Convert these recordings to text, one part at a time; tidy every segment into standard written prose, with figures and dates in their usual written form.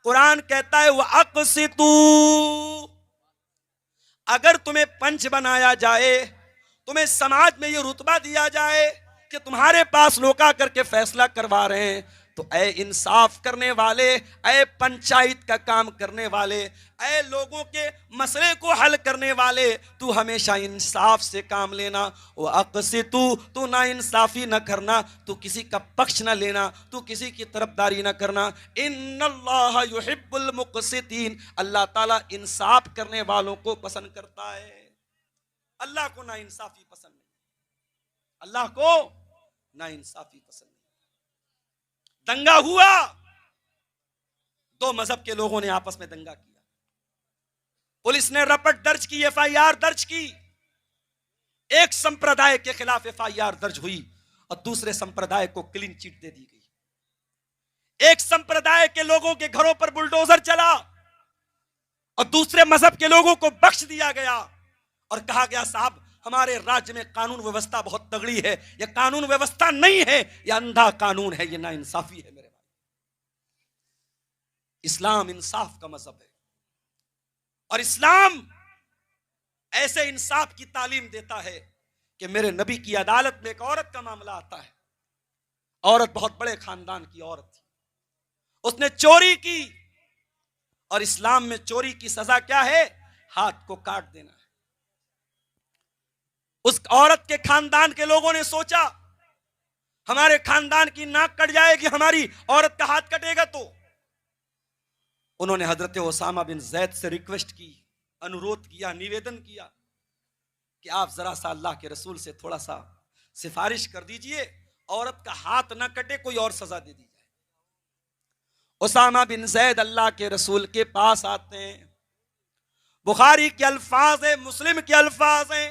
قرآن کہتا ہے وَأَقْسِطُوا، اگر تمہیں پنچ بنایا جائے، تمہیں سماج میں یہ رتبہ دیا جائے کہ تمہارے پاس لوگ آ کر کے فیصلہ کروا رہے ہیں، تو اے انصاف کرنے والے، اے پنچایت کا کام کرنے والے، اے لوگوں کے مسئلے کو حل کرنے والے، تو ہمیشہ انصاف سے کام لینا۔ وَأَقْسِطُوا، تو نا انصافی نہ کرنا، تو کسی کا پکش نہ لینا، تو کسی کی طرفداری نہ کرنا۔ ان اللہ یحب المقسطین، اللہ تعالیٰ انصاف کرنے والوں کو پسند کرتا ہے۔ اللہ کو نا انصافی پسند نہیں، اللہ کو نا انصافی پسند نہیں۔ دنگا ہوا، دو مذہب کے لوگوں نے آپس میں دنگا کیا، پولیس نے رپٹ درج کی، ایف آئی آر درج کی، ایک سمپردائے کے خلاف ایف آئی آر درج ہوئی اور دوسرے سمپردائے کو کلین چٹ دے دی گئی۔ ایک سمپردائے کے لوگوں کے گھروں پر بلڈوزر چلا اور دوسرے مذہب کے لوگوں کو بخش دیا گیا اور کہا گیا صاحب ہمارے راج میں قانون ویوستھا بہت تگڑی ہے، یہ قانون ویوستھا نہیں ہے، یہ اندھا قانون ہے، یہ نا انصافی ہے۔ میرے بھائی، اسلام انصاف کا مذہب ہے، اور اسلام ایسے انصاف کی تعلیم دیتا ہے کہ میرے نبی کی عدالت میں ایک عورت کا معاملہ آتا ہے۔ عورت بہت بڑے خاندان کی عورت تھی، اس نے چوری کی، اور اسلام میں چوری کی سزا کیا ہے؟ ہاتھ کو کاٹ دینا ہے۔ اس عورت کے خاندان کے لوگوں نے سوچا ہمارے خاندان کی ناک کٹ جائے گی، ہماری عورت کا ہاتھ کٹے گا، تو انہوں نے حضرت اسامہ بن زید سے ریکویسٹ کی، انورودھ کیا، نیویدن کیا کہ آپ ذرا سا اللہ کے رسول سے تھوڑا سا سفارش کر دیجئے، عورت کا ہاتھ نہ کٹے، کوئی اور سزا دے دی جائے۔ اسامہ بن زید اللہ کے رسول کے پاس آتے ہیں، بخاری کے الفاظ ہیں، مسلم کے الفاظ ہیں،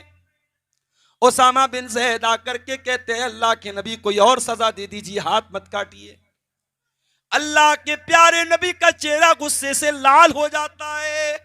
اسامہ بن زید آ کر کے کہتے ہیں اللہ کے نبی کوئی اور سزا دے دیجیے، ہاتھ مت کاٹیے۔ اللہ کے پیارے نبی کا چہرہ غصے سے لال ہو جاتا ہے۔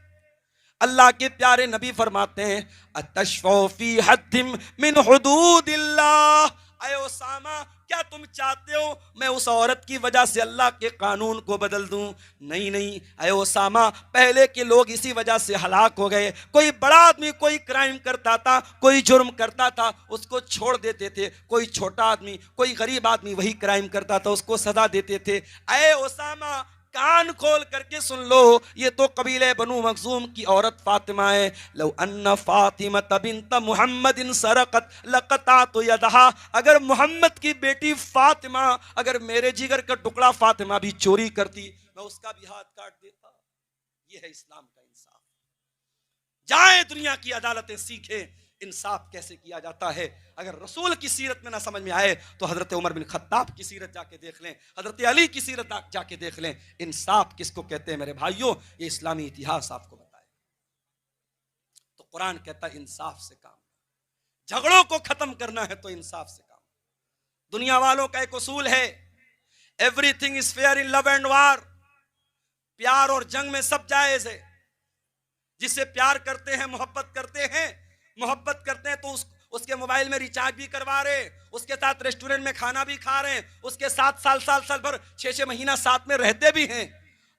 اللہ کے پیارے نبی فرماتے ہیں اتشفع فی حد من حدود اللہ، اے اسامہ کیا تم چاہتے ہو میں اس عورت کی وجہ سے اللہ کے قانون کو بدل دوں؟ نہیں نہیں اے اسامہ، پہلے کے لوگ اسی وجہ سے ہلاک ہو گئے، کوئی بڑا آدمی کوئی کرائم کرتا تھا، کوئی جرم کرتا تھا، اس کو چھوڑ دیتے تھے، کوئی چھوٹا آدمی کوئی غریب آدمی وہی کرائم کرتا تھا، اس کو سزا دیتے تھے۔ اے اسامہ کان کھول کر کے سن لو، یہ تو قبیلہ بنو مخزوم کی عورت فاطمہ ہے۔ لو ان فاطمہ بنت محمد سرقت لقطعت یدہا، اگر محمد کی بیٹی فاطمہ، اگر میرے جگر کا ٹکڑا فاطمہ بھی چوری کرتی، میں اس کا بھی ہاتھ کاٹ دیتا۔ یہ ہے اسلام کا انصاف۔ جائیں دنیا کی عدالتیں سیکھیں انصاف کیسے کیا جاتا ہے۔ اگر رسول کی سیرت میں نہ سمجھ میں آئے تو حضرت عمر بن خطاب کی سیرت جا کے دیکھ لیں، حضرت علی کی سیرت جا کے دیکھ لیں۔ انصاف کس کو کہتے ہیں میرے بھائیوں؟ یہ اسلامی اتہاس آپ کو بتائے۔ تو قرآن کہتا ہے انصاف سے کام، جھگڑوں کو ختم کرنا ہے تو انصاف سے کام۔ دنیا والوں کا ایک اصول ہے everything is fair in love and war, پیار اور جنگ میں سب جائز ہے۔ جسے پیار کرتے ہیں، محبت کرتے ہیں تو اس کے موبائل میں ریچارج بھی کروا رہے، اس کے ساتھ ریسٹورنٹ میں کھانا بھی کھا رہے ہیں، اس کے ساتھ سال بھر 6 مہینہ ساتھ میں رہتے بھی ہیں۔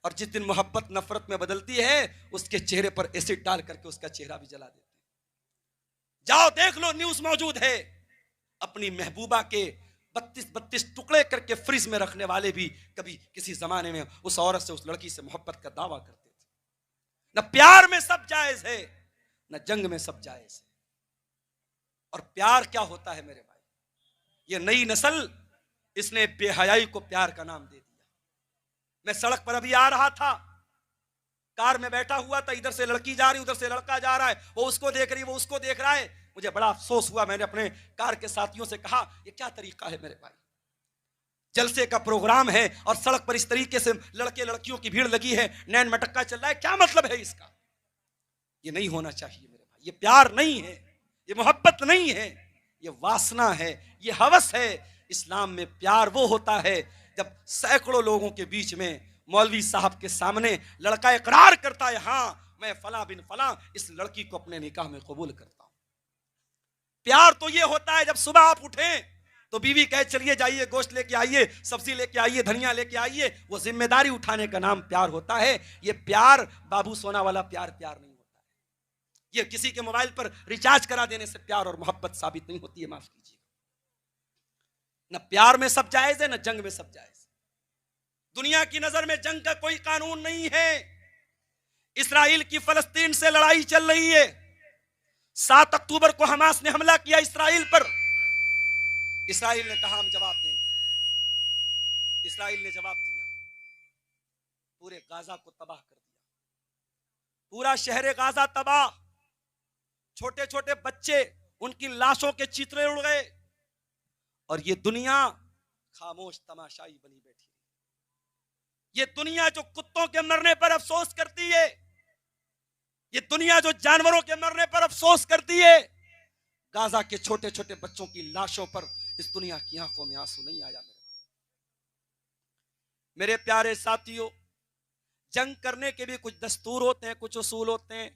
اور جس دن محبت نفرت میں بدلتی ہے اس کے چہرے پر ایسڈ ڈال کر کے اس کا چہرہ بھی جلا دیتے ہیں۔ جاؤ دیکھ لو، نیوز موجود ہے، اپنی محبوبہ کے 32 ٹکڑے کر کے فریز میں رکھنے والے بھی کبھی کسی زمانے میں اس عورت سے، اس لڑکی سے محبت کا دعویٰ کرتے تھے۔ نہ پیار میں سب جائز ہے، نہ جنگ میں سب جائز ہے۔ اور پیار کیا ہوتا ہے میرے بھائی؟ یہ نئی نسل، اس نے بے حیائی کو پیار کا نام دے دیا۔ میں سڑک پر ابھی آ رہا تھا، کار میں بیٹھا ہوا تھا، ادھر سے لڑکی جا رہی، ادھر سے لڑکا جا رہا ہے، وہ اس کو دیکھ رہی، وہ اس کو دیکھ رہا ہے۔ مجھے بڑا افسوس ہوا، میں نے اپنے کار کے ساتھیوں سے کہا یہ کیا طریقہ ہے میرے بھائی؟ جلسے کا پروگرام ہے اور سڑک پر اس طریقے سے لڑکے لڑکیوں کی بھیڑ لگی ہے، نین مٹکا چل رہا ہے، کیا مطلب ہے اس کا؟ یہ نہیں ہونا چاہیے میرے بھائی، یہ پیار نہیں ہے، یہ محبت نہیں ہے، یہ واسنا ہے، یہ ہوس ہے۔ اسلام میں پیار وہ ہوتا ہے جب سینکڑوں لوگوں کے بیچ میں مولوی صاحب کے سامنے لڑکا اقرار کرتا ہے ہاں میں فلاں بن فلاں اس لڑکی کو اپنے نکاح میں قبول کرتا ہوں۔ پیار تو یہ ہوتا ہے جب صبح آپ اٹھیں تو بیوی کہے چلیے جائیے گوشت لے کے آئیے, سبزی لے کے آئیے, دھنیا لے کے آئیے. وہ ذمہ داری اٹھانے کا نام پیار ہوتا ہے. یہ پیار بابو سونا والا پیار نہیں ہوتا ہے. یہ کسی کے موبائل پر ریچارج کرا دینے سے پیار اور محبت ثابت نہیں ہوتی ہے. معاف کیجیے, نہ پیار میں سب جائز ہے, نہ جنگ میں سب جائز ہے. دنیا کی نظر میں جنگ کا کوئی قانون نہیں ہے. اسرائیل کی فلسطین سے لڑائی چل رہی ہے. 7 اکتوبر کو حماس نے حملہ کیا اسرائیل پر. اسرائیل نے کہا ہم جواب دیں گے. اسرائیل نے جواب دیا, پورے غازہ کو تباہ کر دیا. پورا شہر غازہ تباہ, چھوٹے چھوٹے بچے, ان کی لاشوں کے چیترے اڑ گئے. اور یہ دنیا خاموش تماشائی بنی بیٹھی. یہ دنیا جو کتوں کے مرنے پر افسوس کرتی ہے, یہ دنیا جو جانوروں کے مرنے پر افسوس کرتی ہے, غازہ کے چھوٹے چھوٹے بچوں کی لاشوں پر اس دنیا کی آنکھوں میں آنسو نہیں آیا. میرے پیارے ساتھیوں, جنگ کرنے کے بھی کچھ دستور ہوتے ہیں, کچھ اصول ہوتے ہیں.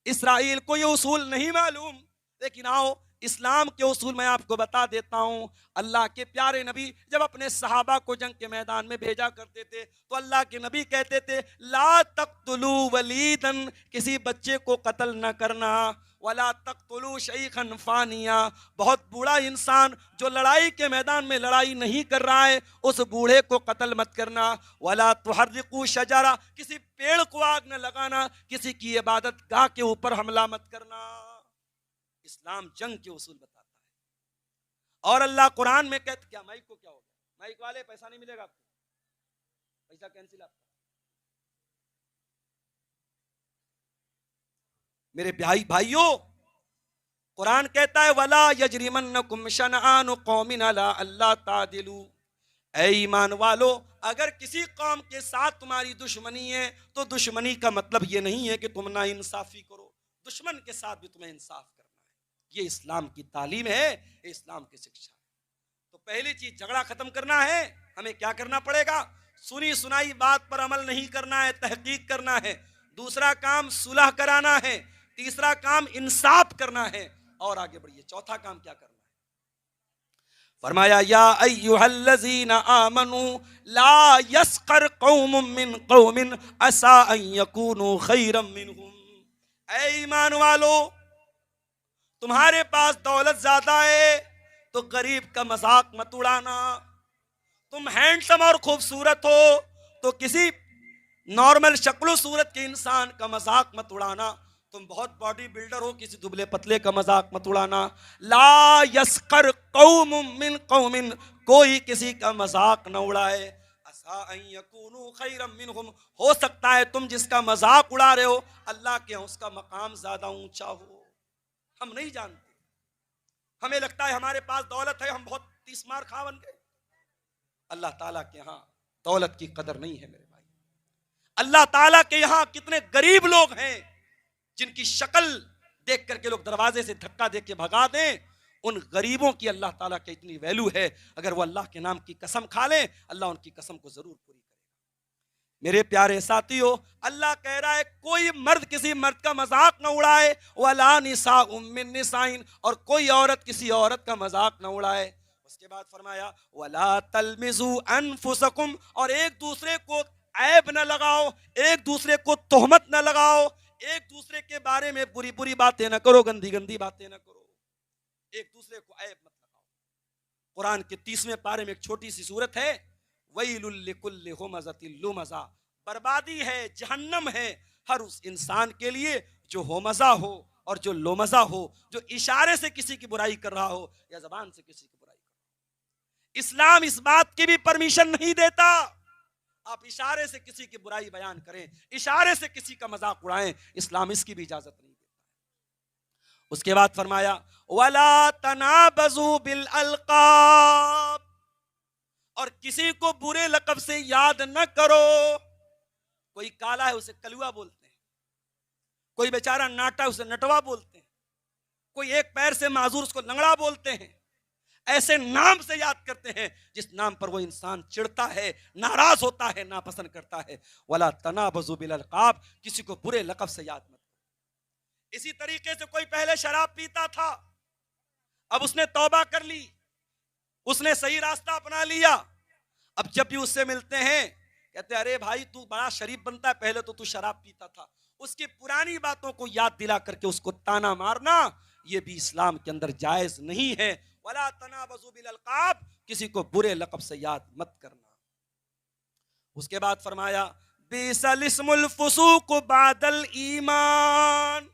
اسرائیل کو یہ اصول نہیں معلوم, لیکن آؤ اسلام کے اصول میں آپ کو بتا دیتا ہوں. اللہ کے پیارے نبی جب اپنے صحابہ کو جنگ کے میدان میں بھیجا کرتے تھے تو اللہ کے نبی کہتے تھے لا تقتلوا ولیدن, کسی بچے کو قتل نہ کرنا. ولا تقتلوا شیخا فانیا, بہت بوڑھا انسان جو لڑائی کے میدان میں لڑائی نہیں کر رہا ہے اس بوڑھے کو قتل مت کرنا. ولا تحرقوا شجرا, کسی پیڑ کو آگ نہ لگانا, کسی کی عبادت گاہ کے اوپر حملہ مت کرنا. اسلام جنگ کے اصول بتاتا ہے. اور اللہ قرآن میں کہتا, کیا مائک کو کیا ہوگا, مائک والے پیسہ نہیں ملے گا آپ کو, پیسہ کینسل آپ کا. میرے بھائیوں, قرآن کہتا ہے وَلَا يَجْرِمَنَّكُمْ شَنَآنُ قَوْمٍ عَلَىٰ أَلَّا تَعْدِلُوا, اے ایمان والو اگر کسی قوم کے ساتھ تمہاری دشمنی ہے تو دشمنی کا مطلب یہ نہیں ہے کہ تم نا انصافی کرو, دشمن کے ساتھ بھی تمہیں انصاف کرنا ہے. یہ اسلام کی تعلیم ہے, یہ اسلام کی شکشا ہے. تو پہلی چیز جھگڑا ختم کرنا ہے, ہمیں کیا کرنا پڑے گا؟ سنی سنائی بات پر عمل نہیں کرنا ہے, تحقیق کرنا ہے. دوسرا کام صلح کرانا ہے. تیسرا کام انصاف کرنا ہے. اور آگے بڑھیے, چوتھا کام کیا کرنا ہے؟ فرمایا یا ایھا الذین آمنوا لا یسخر قوم من قوم عسى ان یکونوا خیرا منہم. اے ایمان والو, تمہارے پاس دولت زیادہ ہے تو غریب کا مذاق مت اڑانا. تم ہینڈسم اور خوبصورت ہو تو کسی نارمل شکل و صورت کے انسان کا مذاق مت اڑانا. تم بہت باڈی بلڈر ہو, کسی دبلے پتلے کا مذاق مت اڑانا. لا یسخر قوم من قوم, کوئی کسی کا مذاق نہ اڑائے. عسى ان یکونوا خیرا منہم, ہو سکتا ہے تم جس کا مذاق اڑا رہے ہو اللہ کے ہاں اس کا مقام زیادہ اونچا ہو. ہم نہیں جانتے, ہمیں لگتا ہے ہمارے پاس دولت ہے, ہم بہت تیس مار خواہ بن گئے. اللہ تعالیٰ کے ہاں دولت کی قدر نہیں ہے میرے بھائی. اللہ تعالیٰ کے یہاں کتنے غریب لوگ ہیں جن کی شکل دیکھ کر کے لوگ دروازے سے دھکا دے کے بھگا دیں. ان غریبوں کی اللہ تعالیٰ کی اتنی ویلو ہے, اگر وہ اللہ کے نام کی قسم کھا لیں اللہ ان کی قسم کو ضرور پوری کرے گا. میرے پیارے ساتھیو, اللہ کہہ رہا ہے کوئی مرد کسی مرد کا مذاق نہ اڑائے. وَلَا نِسَاءٌ مِّن نِسَاءٍ, اور کوئی عورت کسی عورت کا مذاق نہ اڑائے. اس کے بعد فرمایا وَلَا تَلْمِزُوا أَنفُسَكُمْ, اور ایک دوسرے کو عیب نہ لگاؤ, ایک دوسرے کو تہمت نہ لگاؤ, ایک دوسرے کے بارے میں بری بری باتیں نہ کرو, گندی گندی باتیں نہ کرو, ایک دوسرے کو عیب مت لگاؤ. قرآن کے 30ویں پارے میں ایک چھوٹی سی سورت ہے, وَيْلٌ لِكُلِّ هُمَزَةٍ لُمَزَةٍ, بربادی ہے, جہنم ہے ہر اس انسان کے لیے جو ہومزہ ہو اور جو لومزہ ہو, جو اشارے سے کسی کی برائی کر رہا ہو یا زبان سے کسی کی برائی کر رہا ہو. اسلام اس بات کی بھی پرمیشن نہیں دیتا آپ اشارے سے کسی کی برائی بیان کریں, اشارے سے کسی کا مذاق اڑائیں, اسلام اس کی بھی اجازت نہیں دیتا. اس کے بعد فرمایا وَلَا تَنَابَزُوا بِالْأَلْقَابِ, اور کسی کو برے لقب سے یاد نہ کرو. کوئی کالا ہے اسے کلوا بولتے ہیں, کوئی بیچارہ ناٹا اسے نٹوا بولتے ہیں, کوئی ایک پیر سے معذور اس کو لنگڑا بولتے ہیں. ایسے نام سے یاد کرتے ہیں جس نام پر وہ انسان چڑھتا ہے, ناراض ہوتا ہے, ناپسند کرتا ہے. وَلَا تَنَابَزُوا بِالْأَلْقَابِ, کسی کو برے لقب سے یاد مت. اسی طریقے سے کوئی پہلے شراب پیتا تھا, اب اس نے توبہ کر لی, اس نے صحیح راستہ اپنا لیا. اب جب بھی اس سے ملتے ہیں کہتے ارے بھائی تو بڑا شریف بنتا ہے, پہلے تو شراب پیتا تھا. اس کی پرانی باتوں کو یاد دلا کر کے اس کو تانا مارنا یہ بھی اسلام کے اندر جائز نہیں ہے. وَلَا تَنَابَزُوا بِالْأَلْقَابِ, کسی کو برے لقب سے یاد مت کرنا. اس کے بعد فرمایا بِئْسَ الِاسْمُ الْفُسُوقُ بَعْدَ الْإِيمَانِ,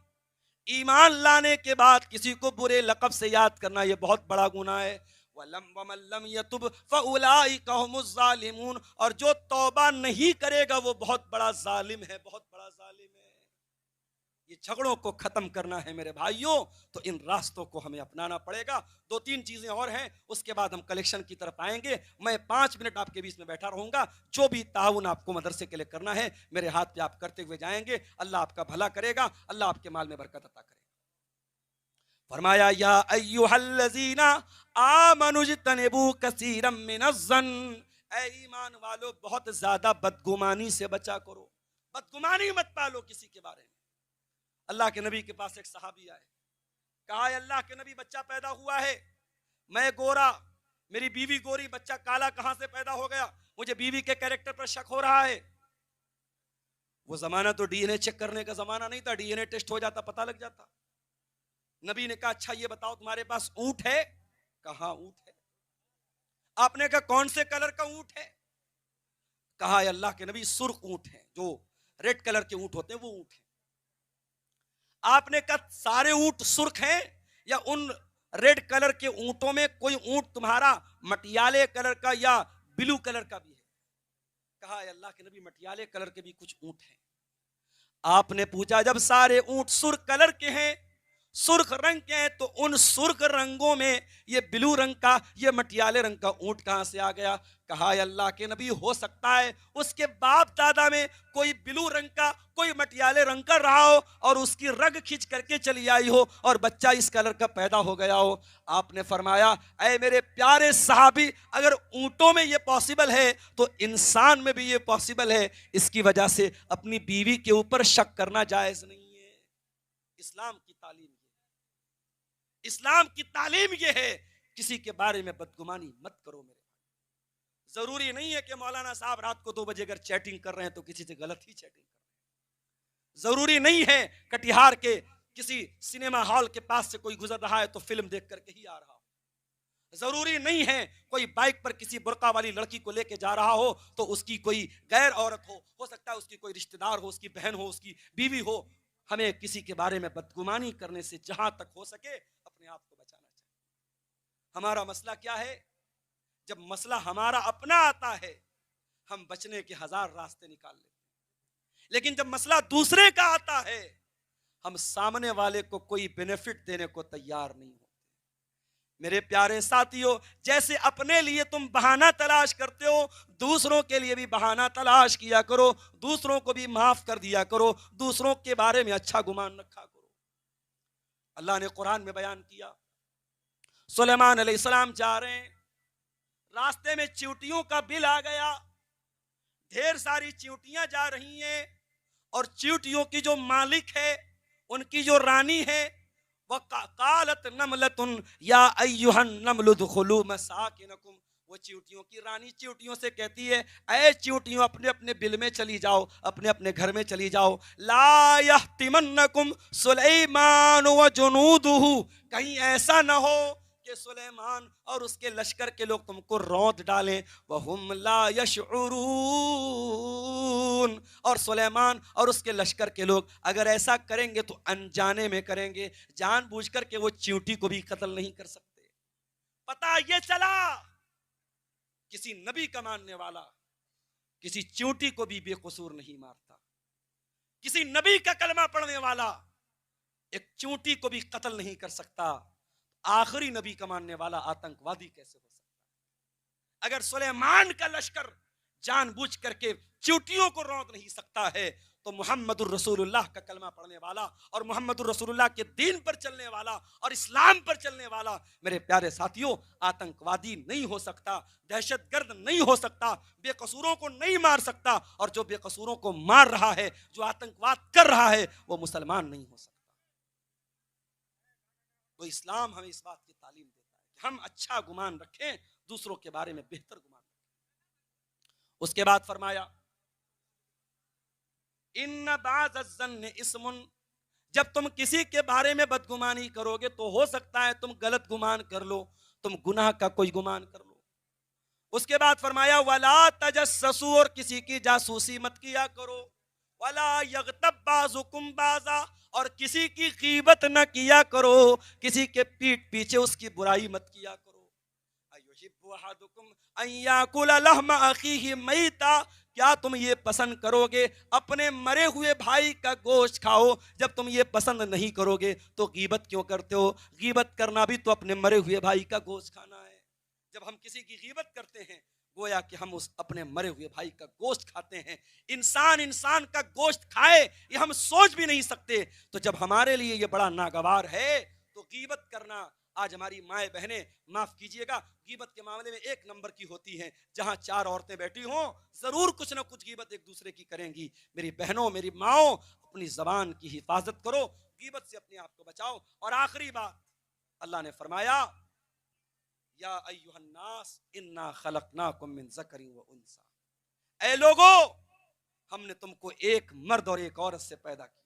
ایمان لانے کے بعد کسی کو برے لقب سے یاد کرنا یہ بہت بڑا گناہ ہے. وَمَن لَّمْ يَتُبْ فَأُولَٰئِكَ هُمُ الظَّالِمُونَ, اور جو توبہ نہیں کرے گا وہ بہت بڑا ظالم ہے, بہت بڑا ظالم ہے. یہ جھگڑوں کو ختم کرنا ہے میرے بھائیوں, تو ان راستوں کو ہمیں اپنانا پڑے گا. 2-3 چیزیں اور ہیں, اس کے بعد ہم کلیکشن کی طرف آئیں گے. میں 5 منٹ آپ کے بیچ میں بیٹھا رہوں گا. جو بھی تعاون آپ کو مدرسے کے لیے کرنا ہے میرے ہاتھ پہ آپ کرتے ہوئے جائیں گے. اللہ آپ کا بھلا کرے گا, اللہ آپ کے مال میں برکت عطا کرے گا. فرمایا یا ایھا الذین آمنوا اجتنبوا کثیرا من الظن, اے ایمان والو بہت زیادہ بدگمانی سے بچا کرو. بدگمانی مت پالو کسی کے بارے میں. اللہ کے نبی کے پاس ایک صحابی آئے, کہا اے اللہ کے نبی بچہ پیدا ہوا ہے, میں گورا, میری بیوی گوری, بچہ کالا کہاں سے پیدا ہو گیا, مجھے بیوی کے کیریکٹر پر شک ہو رہا ہے. وہ زمانہ تو ڈی این اے چیک کرنے کا زمانہ نہیں تھا, ڈی این اے ٹیسٹ ہو جاتا پتہ لگ جاتا. نبی نے کہا اچھا یہ بتاؤ تمہارے پاس اونٹ ہے؟ کہا اونٹ ہے. آپ نے کہا کون سے کلر کا اونٹ ہے؟ کہا اے اللہ کے نبی سرخ اونٹ ہے, جو ریڈ کلر کے اونٹ ہوتے ہیں وہ اونٹ ہے. آپ نے کہا سارے اونٹ سرخ ہیں یا ان ریڈ کلر کے اونٹوں میں کوئی اونٹ تمہارا مٹیالے کلر کا یا بلو کلر کا بھی ہے؟ کہا اے اللہ کے نبی مٹیالے کلر کے بھی کچھ اونٹ ہیں. آپ نے پوچھا جب سارے اونٹ سرخ کلر کے ہیں, سرخ رنگ کے ہیں, تو ان سرخ رنگوں میں یہ بلو رنگ کا, یہ مٹیالے رنگ کا اونٹ کہاں سے آ گیا؟ کہا اے اللہ کے نبی ہو سکتا ہے اس کے باپ دادا میں کوئی بلو رنگ کا کوئی مٹیالے رنگ کا رہا ہو اور اس کی رگ کھچ کر کے چلی آئی ہو اور بچہ اس کلر کا پیدا ہو گیا ہو. آپ نے فرمایا اے میرے پیارے صحابی, اگر اونٹوں میں یہ پاسبل ہے تو انسان میں بھی یہ پاسبل ہے. اس کی وجہ سے اپنی بیوی کے اوپر شک کرنا جائز نہیں ہے. اسلام کی تعلیم, اسلام کی تعلیم یہ ہے کسی کے بارے میں بدگمانی مت کرو. میرے ضروری نہیں ہے کہ مولانا صاحب رات کو 2 بجے اگر چیٹنگ کر رہے ہیں تو کسی سے غلط ہی چیٹنگ کر رہے ہیں. ضروری نہیں ہے کٹیہار کے کسی سنیما ہال کے پاس سے کوئی گزر رہا ہے تو فلم دیکھ کر کے ہی آ رہا ہو. ضروری نہیں ہے کوئی بائک پر کسی برقع والی لڑکی کو لے کے جا رہا ہو تو اس کی کوئی غیر عورت ہو سکتا ہے اس کی کوئی رشتہ دار ہو, اس کی بہن ہو, اس کی بیوی ہو. ہمیں کسی کے بارے میں بدگمانی کرنے سے جہاں تک ہو سکے اپنے آپ کو بچانا چاہیے. ہمارا مسئلہ کیا ہے؟ جب مسئلہ ہمارا اپنا آتا ہے ہم بچنے کے 1000 راستے نکال لیتے ہیں, لیکن جب مسئلہ دوسرے کا آتا ہے ہم سامنے والے کو کوئی بینیفٹ دینے کو تیار نہیں ہوتے. میرے پیارے ساتھیوں, جیسے اپنے لیے تم بہانہ تلاش کرتے ہو دوسروں کے لیے بھی بہانہ تلاش کیا کرو, دوسروں کو بھی معاف کر دیا کرو, دوسروں کے بارے میں اچھا گمان رکھا کرو. اللہ نے قرآن میں بیان کیا, سلیمان علیہ السلام جا رہے ہیں, راستے میں چیونٹیوں کا بل آ گیا, ڈھیر ساری چیونٹیاں جا رہی ہیں اور چیونٹیوں کی جو مالک ہے, ان کی جو رانی ہے, وَقَالَتْ نَمْلَةٌ يَا أَيُّهَا النَّمْلُ ادْخُلُوا مَسَاكِنَكُمْ, وہ چیونٹیوں کی رانی چیونٹیوں سے کہتی ہے اے چیونٹیوں اپنے اپنے بل میں چلی جاؤ, اپنے اپنے گھر میں چلی جاؤ. لَا يَحْتِمَنَّكُمْ سُلَيْمَانُ وَجُنُودُهُ, کہیں ایسا نہ ہو کہ سلیمان اور اس کے لشکر کے لوگ تم کو روند ڈالیں. وَهُمْ لَا يَشْعُرُونَ, اور سلیمان اور اس کے لشکر کے لوگ اگر ایسا کریں گے تو انجانے میں کریں گے, جان بوجھ کر کے وہ چیونٹی کو بھی قتل نہیں کر سکتے. پتہ یہ چلا کسی نبی کا ماننے والا کسی چیونٹی کو بھی بے قصور نہیں مارتا. کسی نبی کا کلمہ پڑھنے والا ایک چیونٹی کو بھی قتل نہیں کر سکتا. آخری نبی کا ماننے والا آتنکوادی کیسے ہو سکتا؟ اگر سلیمان کا لشکر جان بوجھ کر کے چیونٹیوں کو روک نہیں سکتا ہے تو محمد الرسول اللہ کا کلمہ پڑھنے والا اور محمد الرسول اللہ کے دین پر چلنے والا اور اسلام پر چلنے والا میرے پیارے ساتھیوں آتنکوادی نہیں ہو سکتا, دہشت گرد نہیں ہو سکتا, بے قصوروں کو نہیں مار سکتا, اور جو بے قصوروں کو مار رہا ہے, جو آتنکواد کر رہا ہے, وہ مسلمان نہیں ہو سکتا. تو اسلام ہمیں اس بات کی تعلیم دیتا ہے کہ ہم اچھا گمان رکھیں, دوسروں کے بارے میں بہتر گمان رکھیں۔ اس کے بعد فرمایا ان بعض الظن اسم، جب تم کسی کے بارے میں بدگمانی کرو گے تو ہو سکتا ہے تم غلط گمان کر لو، تم گناہ کا کوئی گمان کر لو۔ اس کے بعد فرمایا ولا تجسسوا، اور کسی کی جاسوسی مت کیا کرو، ولا یغتب بعضکم بعضا، اور کسی کی غیبت نہ کیا کرو، کسی کے پیٹھ پیچھے اس کی برائی مت کیا کرو۔ ایحب احدکم ان یاکل لحم اخیہ میتا، کیا تم یہ پسند کرو گے اپنے مرے ہوئے بھائی کا گوشت کھاؤ؟ جب تم یہ پسند نہیں کرو گے تو غیبت کیوں کرتے ہو؟ غیبت کرنا بھی تو اپنے مرے ہوئے بھائی کا گوشت کھانا ہے۔ جب ہم کسی کی غیبت کرتے ہیں گویا کہ ہم اس اپنے مرے ہوئے بھائی کا گوشت کھاتے ہیں۔ انسان کا گوشت کھائے یہ ہم سوچ بھی نہیں سکتے، تو جب ہمارے لیے یہ بڑا ناگوار ہے تو غیبت کرنا، آج ہماری مائیں بہنیں معاف کیجئے گا غیبت کے معاملے میں ایک نمبر کی ہوتی ہیں۔ جہاں 4 عورتیں بیٹھی ہوں ضرور کچھ نہ کچھ غیبت ایک دوسرے کی کریں گی۔ میری بہنوں، میری ماؤں، اپنی زبان کی حفاظت کرو، غیبت سے اپنے آپ کو بچاؤ۔ اور آخری بات اللہ نے فرمایا یا ایھا الناس انا خلقناکم من ذکر و انثی، اے لوگو ہم نے تم کو ایک مرد اور ایک عورت سے پیدا کیا۔